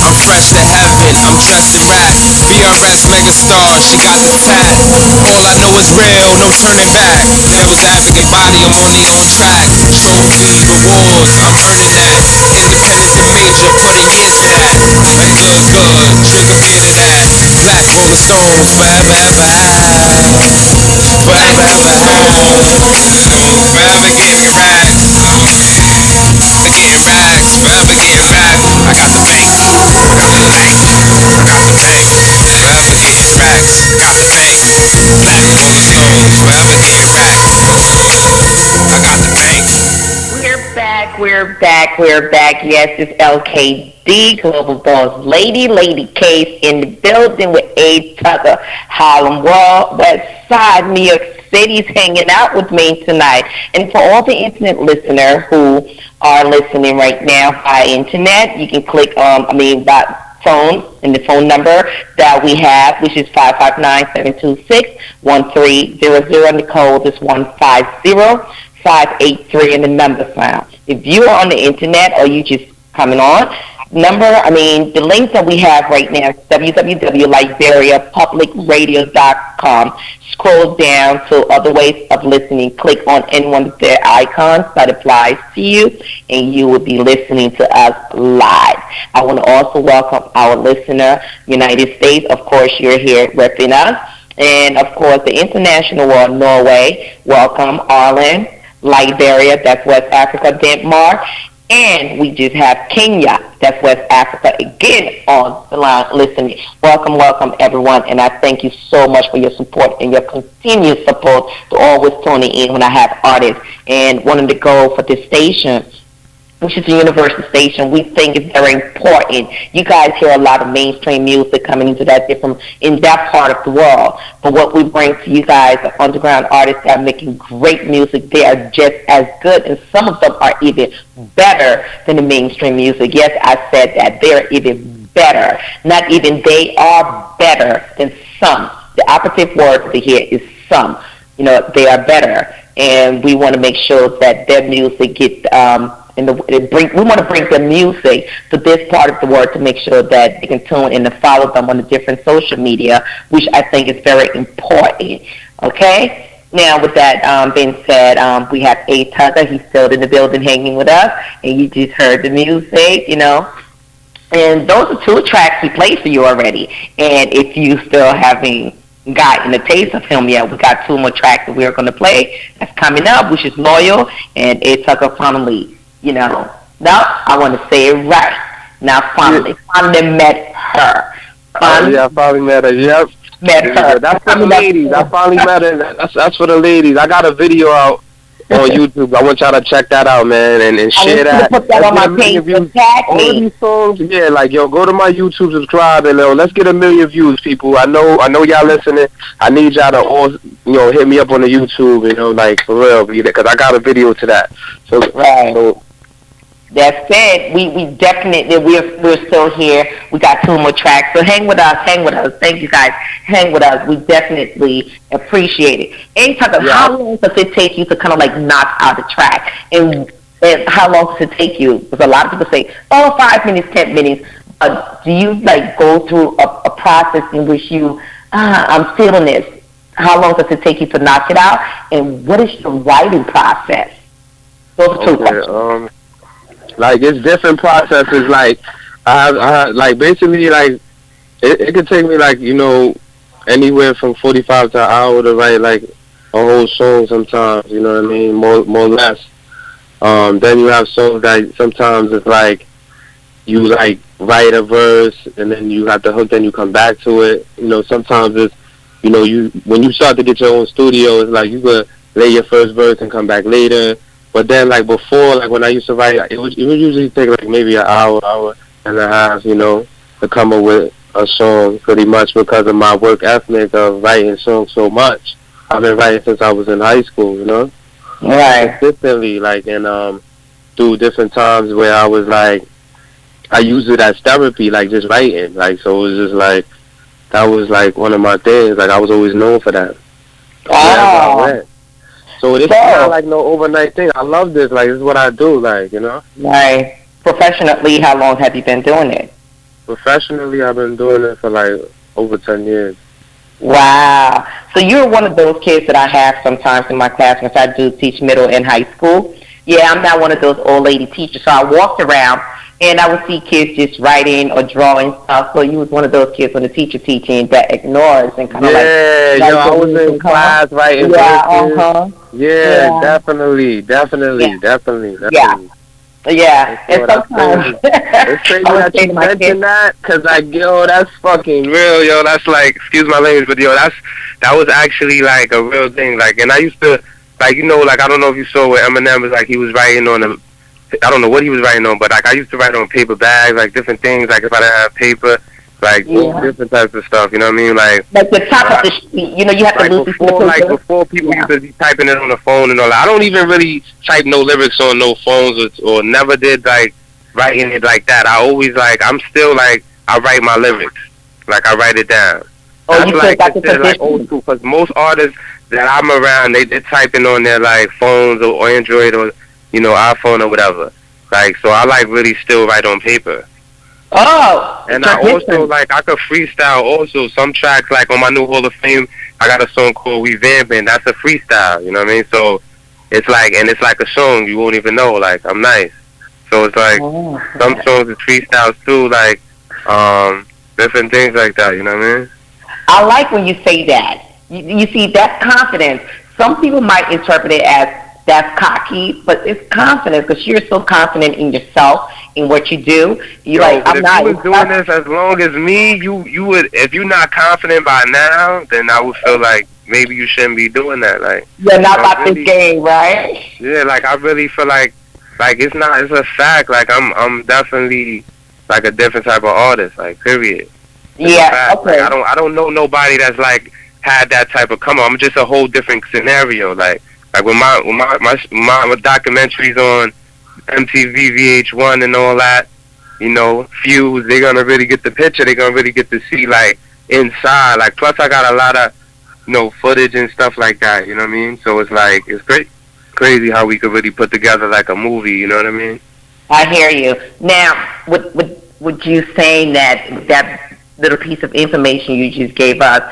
I'm fresh to heaven, I'm dressed in rap. BRS Megastar, she got the tat. All I know is real, no turning back. Devil's advocate body, I'm on the on track. Trophies, awards, I'm earning that. Independence and major, putting years in that. Like good, drink a beer to that. Black Rolling Stones, forever ever have. Forever ever have. Forever getting racks. Getting racks, forever getting racks. I got the bank, got the bank, got the bank. Forever getting racks, got the bank. Black Rolling Stones, forever getting racks. I got the bank. We're back. Yes, it's LKD, Global Boss Lady Case in the building with A. Tucker, Harlem World, West Side, New York City's hanging out with me tonight. And for all the internet listeners who are listening right now by internet, you can click that phone and the phone number that we have, which is 559-726-1300, and the code is 150. 583 and the number sign. If you are on the internet or you just coming on, the link that we have right now is www.liberiapublicradio.com. Scroll down to other ways of listening. Click on any one of their icons that applies to you, and you will be listening to us live. I want to also welcome our listener, United States. Of course, you're here repping us. And, of course, the international world, Norway. Welcome, Ireland, Liberia, that's West Africa, Denmark. And we just have Kenya, that's West Africa, again on the line listening. Welcome, everyone. And I thank you so much for your support and your continued support to always tuning in when I have artists. And one of the goals for this station, which is a universal station, we think is very important. You guys hear a lot of mainstream music coming into that part of the world. But what we bring to you guys are underground artists that are making great music. They are just as good, and some of them are even better than the mainstream music. Yes, I said that. They're even better. Not even they are better than some. The operative word to hear is some. They are better. And we want to make sure that their music gets... we want to bring the music to this part of the world to make sure that they can tune in and follow them on the different social media, which I think is very important. Okay? Now, with that being said, we have Athugbrs. He's still in the building hanging with us, and you just heard the music, And those are 2 tracks we played for you already. And if you still haven't gotten a taste of him yet, we got 2 more tracks that we're going to play that's coming up, which is Loyal and Athugbrs finally. Now I want to say it right. Now finally met her. I finally met her. Yep. Met her. That's for the ladies. I finally met her. That's for the ladies. I got a video out on YouTube. I want y'all to check that out, man, and share that. Put that on my page. All these songs, go to my YouTube, subscribe, and let's get 1 million views, people. I know y'all listening. I need y'all to all, hit me up on the YouTube, for real, because I got a video to that. So, right. That said, we definitely, we're still here. We got 2 more tracks. So hang with us. Thank you, guys. Hang with us. We definitely appreciate it. Athugbrs, how long does it take you to kind of knock out a track? And how long does it take you? Because a lot of people say, 5 minutes, 10 minutes. Do you go through a process in which you, I'm feeling this. How long does it take you to knock it out? And what is your writing process? Those are 2 questions. It's different processes. Basically, it could take me anywhere from 45 to an hour to write a whole song sometimes. You know what I mean? More or less. Then you have songs that sometimes it's you write a verse and then you got the hook, then you come back to it. Sometimes it's when you start to get your own studio, it's you could lay your first verse and come back later. But then, before, when I used to write, it would usually take, maybe an hour and a half, to come up with a song, pretty much because of my work ethic of writing songs so much. I've been writing since I was in high school, Right. Consistently, and through different times where I was, I used it as therapy, just writing. So it was just, that was, one of my things. I was always known for that. Oh. So it's not no overnight thing. I love this. This is what I do, Right. Professionally, how long have you been doing it? Professionally, I've been doing it for over 10 years. Wow. So you're one of those kids that I have sometimes in my class, because I do teach middle and high school. Yeah, I'm not one of those old lady teachers. So I walked around and I would see kids just writing or drawing stuff. So you was one of those kids when the teacher teaching that ignores and kind of I was in class writing verses. Yeah, definitely. Yeah, and sometimes it's crazy that you mention that, because that's fucking real, that's excuse my language, but that was actually a real thing, and I used to I don't know if you saw what Eminem was he was writing on I don't know what he was writing on, but I used to write on paper bags, different things, if I didn't have paper, different types of stuff, you know what I mean? The top of the sheet, you have to lose before people used to be typing it on the phone and all that. I don't even really type no lyrics on no phones or never did, writing it like that. I always, I'm still, I write my lyrics. I write it down. Oh, you That's considered old school, because most artists, that I'm around, they're typing on their like phones or Android or iPhone or whatever. Like, so I like really still write on paper. Oh, and I also like I could freestyle also some tracks. Like on my new Hall of Fame, I got a song called Revamping. That's a freestyle. You know what I mean? So it's like a song you won't even know. Like I'm nice. So it's like some songs is freestyles too. Like different things like that. You know what I mean? I like when you say that. You see, that's confidence. Some people might interpret it as that's cocky, but it's confidence because you're so confident in yourself, in what you do. You're like, I'm not. If you was doing this as long as me, you would. If you're not confident by now, then I would feel like maybe you shouldn't be doing that. Like you're not about this game, right? Yeah, like I really feel like it's not. It's a fact. Like I'm definitely like a different type of artist. Like period. Yeah. Okay. Like, I don't know nobody that's like had that type of come on. I'm just a whole different scenario. Like when my documentaries on MTV, VH1 and all that, Fuse, they're gonna really get the picture. They're gonna really get to see like inside. Like plus I got a lot of footage and stuff like that. You know what I mean? So it's like it's crazy how we could really put together like a movie. You know what I mean? I hear you. Now, would you saying that little piece of information you just gave us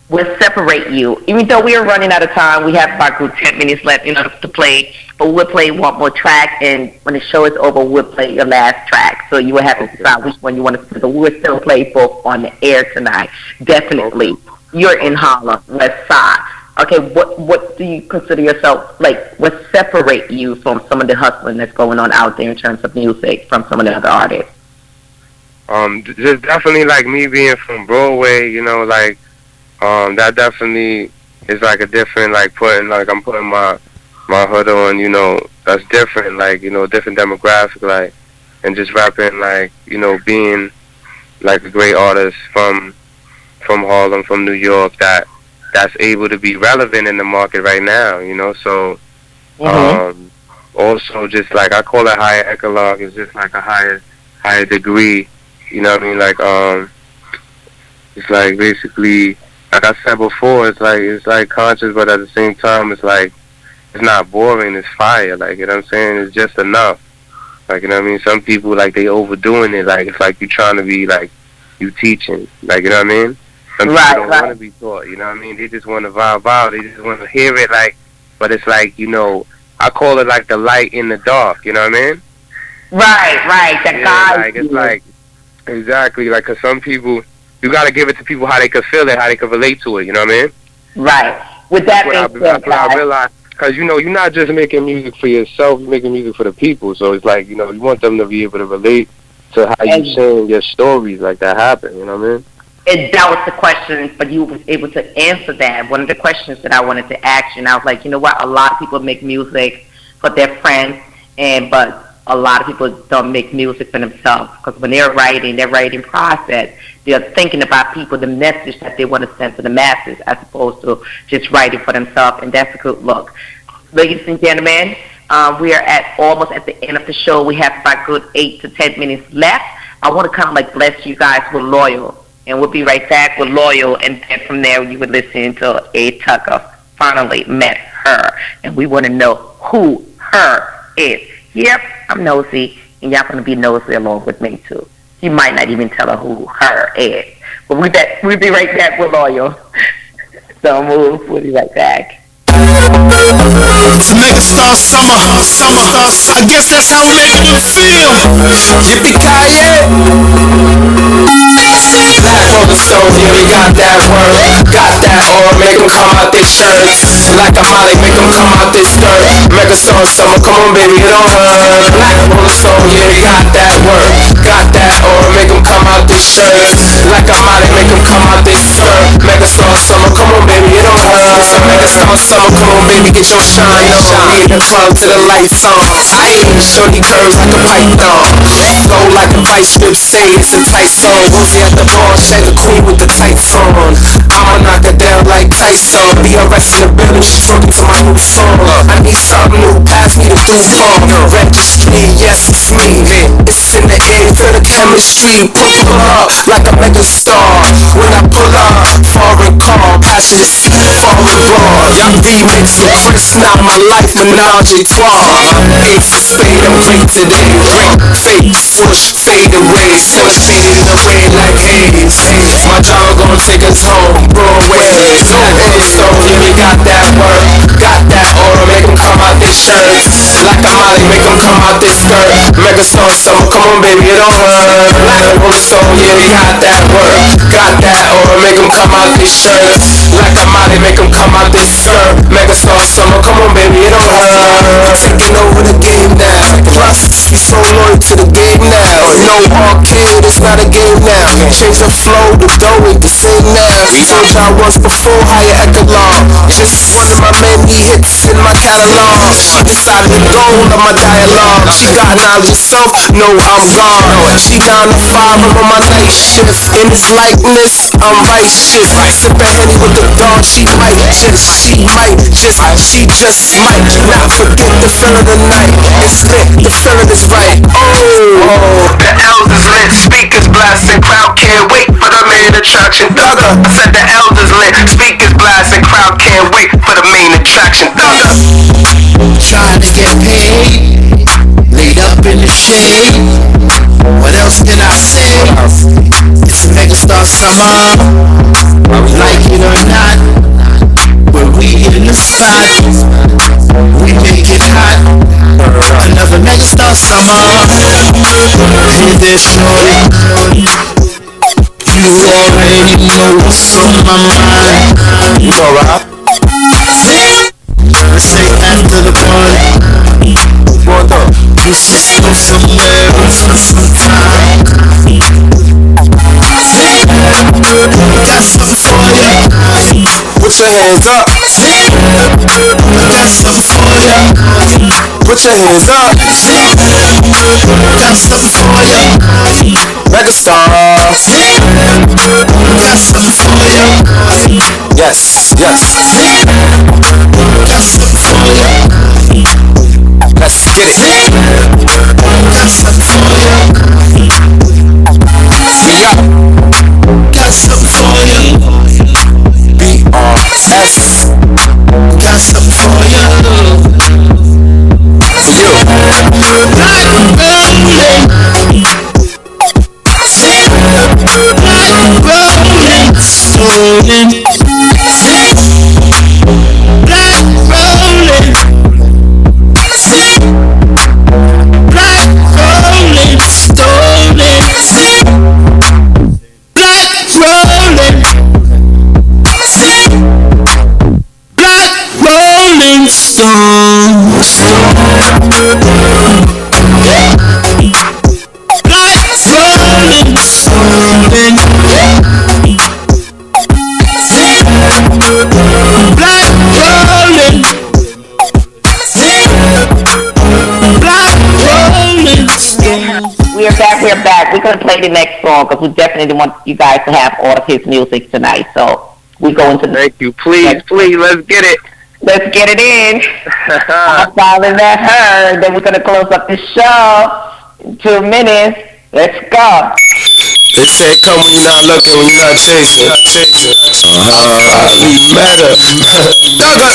will separate you? Even though we are running out of time, we have about 10 minutes left to play, but we'll play one more track, and when the show is over, we'll play your last track. So you will have to decide which one you want to play, but we'll still play both on the air tonight. Definitely. You're in Harlem, West Side. Okay, what do you consider yourself, like, what separate you from some of the hustling that's going on out there in terms of music from some of the other artists? Just definitely like me being from Broadway, that definitely is like a different, like I'm putting my hood on, that's different, like, different demographic, like, and just rapping, like, being like a great artist from Harlem, from New York, that's able to be relevant in the market right now, so, also just like, I call it higher ecologue, it's just like a higher degree, you know what I mean, like, it's like basically, like I said before, it's like conscious, but at the same time, it's like, it's not boring, it's fire, like, you know what I'm saying, it's just enough, like, you know what I mean, some people, like, they overdoing it, like, it's like you trying to be, like, you teaching, like, you know what I mean, some people don't want to be taught, you know what I mean, they just want to vibe out, they just want to hear it, like, but it's like, I call it, like, the light in the dark, you know what I mean? Right, that guy. Like, it's like, exactly, like, because some people, you got to give it to people how they could feel it, how they could relate to it, you know what I mean? Right. With that being said, I realized, because, you're not just making music for yourself, you're making music for the people, so it's like, you want them to be able to relate to how you sharing your stories, like, that happen, you know what I mean? And that was the question, but you was able to answer that. One of the questions that I wanted to ask you, and I was like, you know what, a lot of people make music for their friends, but a lot of people don't make music for themselves, because when they're writing, their writing process, they're thinking about people, the message that they want to send to the masses, as opposed to just writing for themselves, and that's a good look. Ladies and gentlemen, we are almost at the end of the show. We have about good 8 to 10 minutes left. I want to kind of like bless you guys with Loyal, and we'll be right back with Loyal, and then from there you would listen to A. Tucker finally met her, and we want to know who her is. Yep, I'm nosy, and y'all going to be nosy along with me too. You might not even tell her who her is. But we'll be right back with Loyal. Don't move, we'll be right back. Megastar summer, I guess that's how I'm making you feel. Yippee-ki-yay! Black Rolling Stones, yeah, we got that word. Got that aura, make them come out their shirts. Like a molly, make them come out their skirt. Megastar summer, come on baby, get on her. Black Rolling Stones, yeah, we got that word. Got that aura, make them come out their shirts. Like a molly, make them come out their skirt. Megastar summer, come on baby, get on her. Megastar summer, come on baby, get your shine on. We in the club to the lights on. Ayy, shorty curves like a python. Go like a vice grip, say it's a tight song. Rosie at the bar, shag the queen with the tights on. I'ma knock her down like Tyson. BRS in the building, she talking to my new song. I need something new, pass me the Registry, yes, it's me. It's in the air to the chemistry. Pull up like a megastar. When I pull up, foreign car, passenger seat, foreign bar. Remix with Chris, now my life menage a trois. Ace of spade, I'm great today. Fake, swoosh, fade away. Still faded away like haze. My driver gon' take us home, Broadway. Stone, yeah, we got that work. Got that aura, make them come out this shirt. Like a Molly, make them come out this skirt. Megastar summer, come on baby, it don't hurt. Like a stone, yeah, we got that work. Got that aura, make them come out this shirt. Like a Molly, make them come out this skirt. Megastar summer, come on baby, it don't hurt. Taking over the game now. Plus, we so loyal to the game now. No arcade, it's not a game now. Change the flow, the dough ain't the same now. Told y'all once before, higher echelon. Just one of my many hits in my catalog. She decided the goal of my dialogue. She got knowledge herself, no I'm gone. She 9 to 5, I'm on my night shift. In this likeness, I'm right shit. Sippin' Henny with the dog, she just might not forget the feeling of the night. It's lit, the feeling is right. Oh, the elders lit, speakers blasting, crowd can't wait for the main attraction. Thugger, I said the elders lit, speakers blasting, crowd can't wait for the main attraction. Thugger, Trying to get paid, laid up in the shade. What else can I say? It's Megastar summer, like it or not. When we in the spot, we make it hot. Another Megastar summer. Hey there, shorty, you already know what's on my mind. you know right? Let's say after the party, What up? we should go somewhere and spend some time. Got something for ya. Put your hands up. Got something for ya. Put your hands up. Got something for ya. Megastar. Got something for ya. Yes, yes. Got something for ya. Let's get it. Got something for ya. We up. Got something for ya. BRS. Got something for ya. You. Black rolling. Black rolling stolen. Black rolling. Black rolling stolen. Black rolling. Black rolling stones. Black rolling stolen. Black rolling. Black rolling stones. We're back. We're going to play the next song because we definitely want you guys to have all of his music tonight. So we go into the Thank you. Please, let's get it. Let's get it in. I'm smiling at her. Then we're going to close up the show in 2 minutes. Let's go. They say come when you're not looking, when you're not chasing. We matter. Thugger.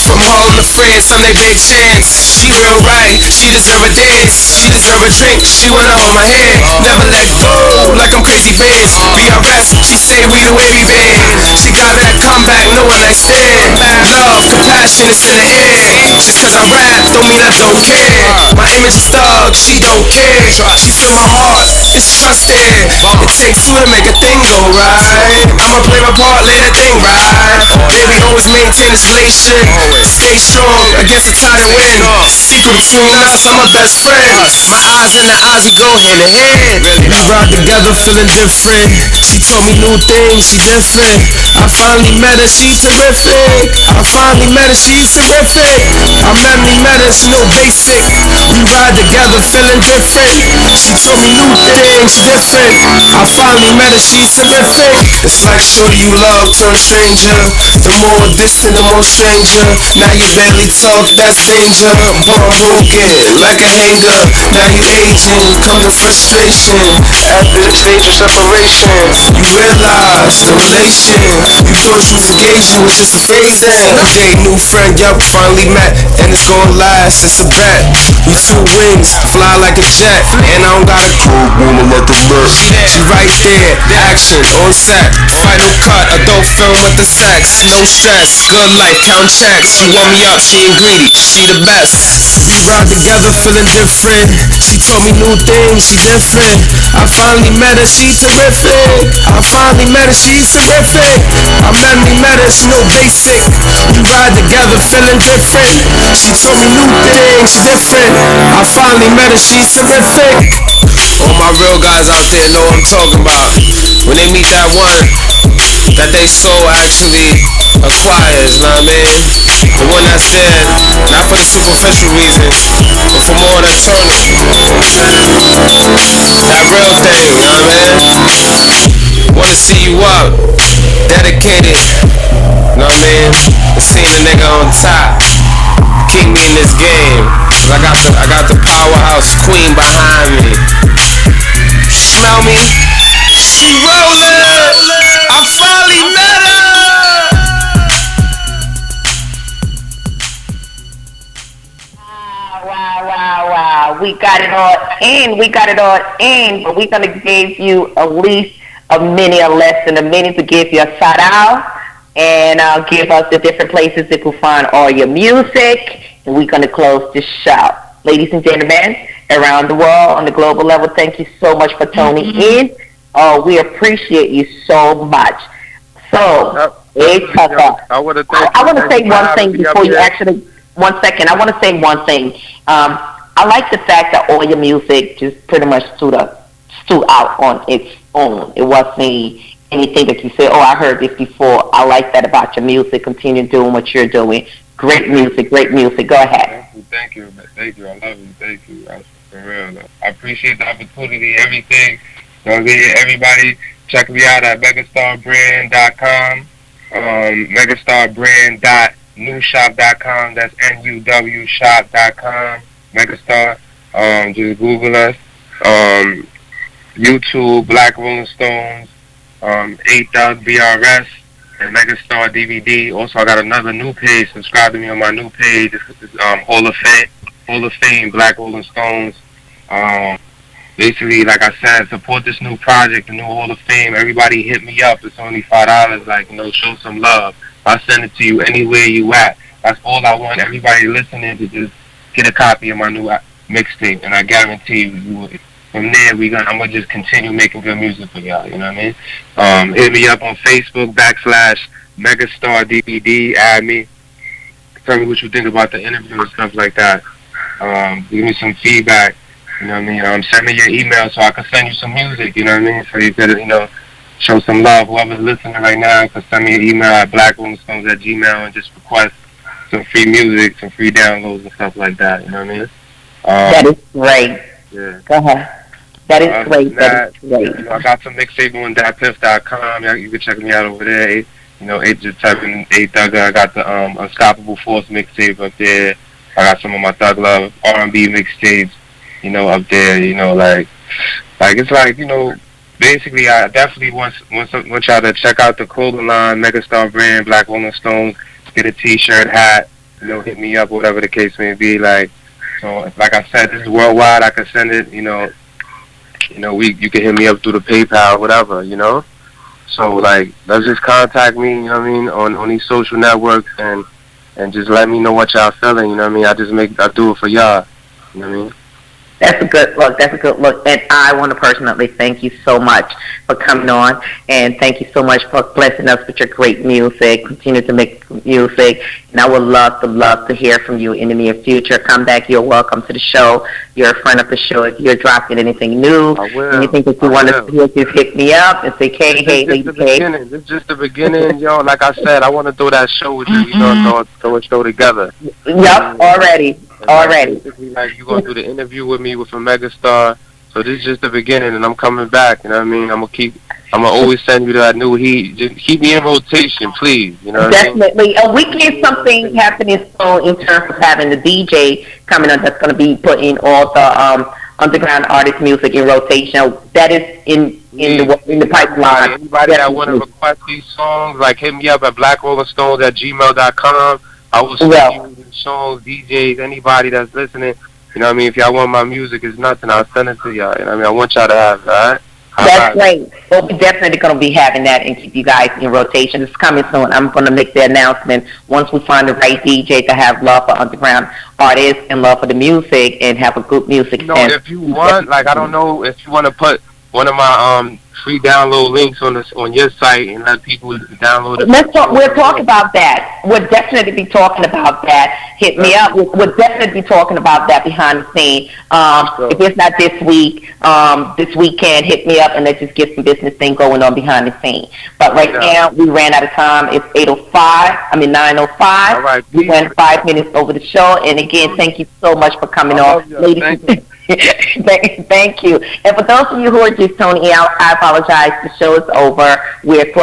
From home to friends, I'm their big chance. She real right, she deserve a dance. She deserve a drink, she wanna hold my hand. Never let go, like I'm crazy fans. BRS, she say we the way we been. She got that comeback, no one I stand. Love, compassion, it's in the air. Just cause I rap, don't mean I don't care. My image is thug, she don't care. She feel my heart, it's trust there. It takes two to make a thing go right. I'ma play my part, lay that thing right. Baby, always maintain this relation. Stay strong against the tide and wind. Secret between us, I'm my best friend. My eyes and the Ozzy go hand in hand. We ride together feeling different. She taught me new things, she different. I finally met her, she terrific. I finally met her, she terrific. I finally met her, she no basic. We ride together feeling different. She taught me new things, different. I finally met her, she terrific. It's like sure you love turn stranger. The more distant, the more stranger. Now you barely talk, that's danger. Bone broken, like a hanger. Now you aging, come to frustration. After the stage of separation, you realize the relation. You thought you was engaged, it was just a phase in. A day, new friend, yup, finally met. And it's gonna last, it's a bet. We two wings, fly like a jet. And I don't got a crew, wanna let the nurse. She right there, action, on set. Final cut, adult film with the sex. No stress, good life, count checks. She warm me up, she ain't greedy, she the best. We ride together feeling different. She taught me new things, she different. I finally met her, she terrific. I finally met her, she's terrific. I finally met her, she no basic. We ride together feeling different. She taught me new things, she different. I finally met her, she's terrific. All my real guys out there know what I'm talking about. When they meet that one that they soul actually acquires, know what I mean? The one that's there, not for the superficial reasons, but for more than eternal. That real thing, you know what I mean? Wanna see you up, dedicated, know what I mean? And seeing a nigga on top, keep me in this game. Cause I got the powerhouse queen behind me. Smell me? She rollin'. I finally met her. Wow. We got it all in. But we're going to give you at least a minute or less than a minute to give you a shout out and give us the different places that you can find all your music. And we're going to close this show. Ladies and gentlemen, around the world, on the global level, thank you so much for tuning in. We appreciate you so much. So, I want to say one thing before you actually... 1 second. I want to say one thing. I like the fact that all your music just pretty much stood out on its own. It wasn't anything that you said, oh, I heard this before. I like that about your music. Continue doing what you're doing. Great music. Go ahead. Thank you. I love you. Thank you. That's for real. I appreciate the opportunity, everything. Everybody, check me out at megastarbrand.com. megastarbrand.newshop.com. That's NUW Megastar. Just Google us. YouTube, Black Rolling Stones, Athugbrs, BRS, and Megastar DVD. Also, I got another new page. Subscribe to me on my new page. It's Hall of Fame, Black Rolling Stones. Basically, like I said, support this new project, the new Hall of Fame. Everybody hit me up. It's only $5. Like, show some love. I'll send it to you anywhere you at. That's all I want everybody listening to just get a copy of my new mixtape, and I guarantee you, from there I'm gonna just continue making good music for y'all. You know what I mean? Hit me up on Facebook /Megastar DVD. Add me. Tell me what you think about the interview and stuff like that. Give me some feedback. You know what I mean? Send me your email so I can send you some music. You know what I mean? So you could, show some love. Whoever's listening right now can send me an email at blackrollingstones@gmail and just request some free music, some free downloads and stuff like that. You know what I mean? That is great. Yeah. Go ahead. That is great. That is great. I got some mixtape on datpiff.com. You can check me out over there. Just type in Thug. I got the Unstoppable Force mixtape up there. I got some of my Thug Love R&B mixtapes. Up there. It's like basically, I definitely want y'all to check out the clothing line, Megastar brand, Black Rolling Stones. Get a T-shirt, hat. Hit me up, whatever the case may be. So, like I said, this is worldwide. I can send it. You can hit me up through the PayPal, whatever. So, let's just contact me. You know what I mean, on these social networks and just let me know what y'all feeling. You know what I mean. I do it for y'all. You know what I mean. That's a good look. That's a good look. And I want to personally thank you so much for coming on, and thank you so much for blessing us with your great music. Continue to make music, and I would love to hear from you in the near future. Come back. You're welcome to the show. You're a friend of the show. If you're dropping anything new, anything that you want to hear, just hit me up and say, hey, This is just the beginning, yo. Like I said, I want to throw that show with you. You know, throw a show together. Yep, already. Basically, like, you're going to do the interview with me with a Megastar. So this is just the beginning, and I'm coming back. You know what I mean? I'm gonna always send you that new heat. Just keep me in rotation, please. You know what Definitely. I mean? We get something happening soon in terms of having the DJ coming on that's going to be putting all the underground artist music in rotation. That is in the pipeline. Anybody that want to request these songs, like, hit me up at BLACKROLLINGSTONES@gmail.com. I will send you the songs, DJs, anybody that's listening. You know what I mean? If y'all want my music, it's nothing. I'll send it to y'all. You know what I mean? I want y'all to have it, all right? That's great. Well, we're definitely going to be having that and keep you guys in rotation. It's coming soon. I'm going to make the announcement once we find the right DJ to have love for underground artists and love for the music and have a good music. You know, if you want, like, I don't know if you want to put one of my free download links on your site and let people download it. We'll talk about that. We'll definitely be talking about that. Hit me up. We'll definitely be talking about that behind the scene. If it's not this week, this weekend, hit me up and let's just get some business thing going on behind the scene. But right now, we ran out of time. It's 9:05. All right, we went 5 minutes over the show. And again, thank you so much for coming on. Ladies. Thank you. And for those of you who are just tuning out, I apologize. The show is over. We're